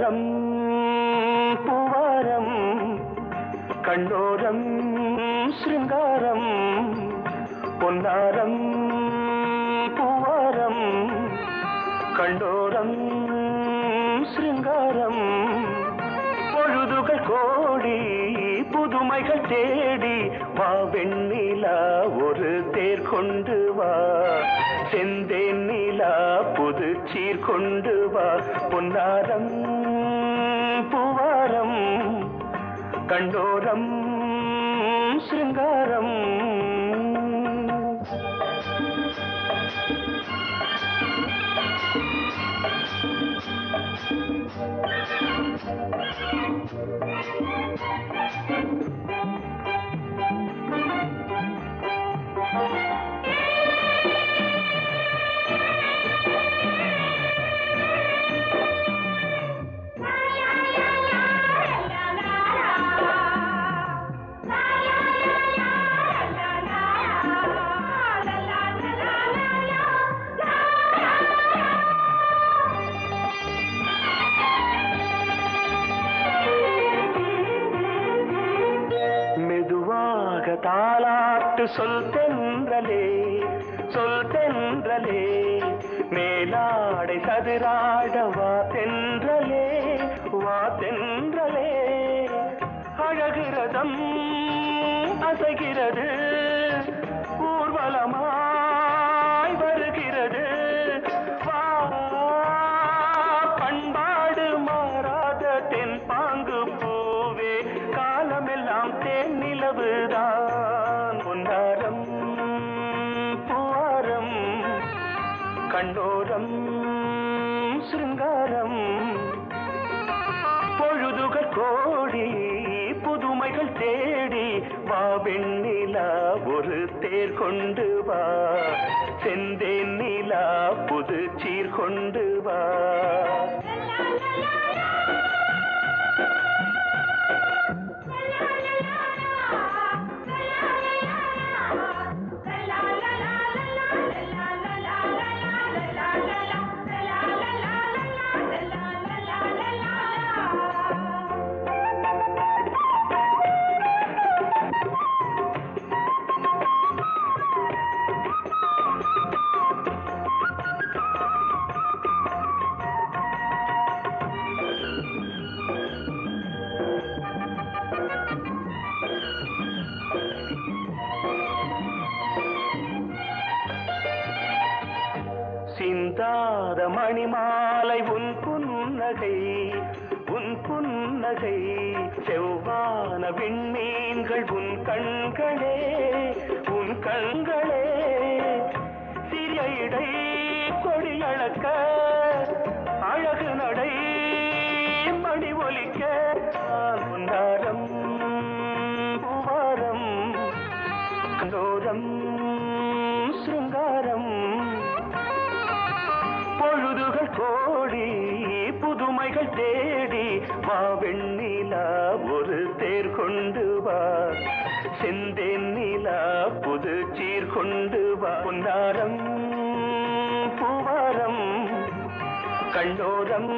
பொன்னாரம் பூவாரம் கண்ணோரம் சிருங்காரம் பொன்னாரம் பூவாரம் கண்டோரம் சிருங்காரம் பொழுதுகள் கோடி புதுமைகள் தேடி வா வெண்ணிலா ஒரு தேர் கொண்டு வா செந்தேன் நிலா புது சீர் கொண்டு வா பொன்னாரம் பூவாரம் கண்டோரம் சிருங்காரம் தாலாட்டு சொல் தென்றலே மேலாடை சதுராட வா தென்றலே அழகிறதம் அசைகிறது ஊர்வலமாய் வருகிறது வா பண்பாடு மாறாத தென் பாங்கு பூவே காலமெல்லாம் தேன் நிலவுதான் பொன்னாரம் பூவாரம் கண்ணோரம் சிருங்காரம் பொழுதுகள் கோடி புதுமைகள் தேடி வா வெண்ணிலா ஒரு தேர் கொண்டு வா செந்தேன் நிலா புது சீர் கொண்டு வா சிந்தாத மணிமாலை உன் புன்னகை செவ்வான விண்மீன்கள் உன் கண்களே சிறிய இடை கொடியளக்க அழகு நடை மணி ஒலிக்க பொன்னாரம் பூவாரம் கண்டோரம் சிருங்காரம் பொழுதுகள் கோடி புதுமைகள் தேடி வா வெண்ணிலா ஒரு தேர் கொண்டு வா செந்தேன் நிலா புது சீர் கொண்டு வா பொன்னாரம் பூவாரம் கண்டோரம்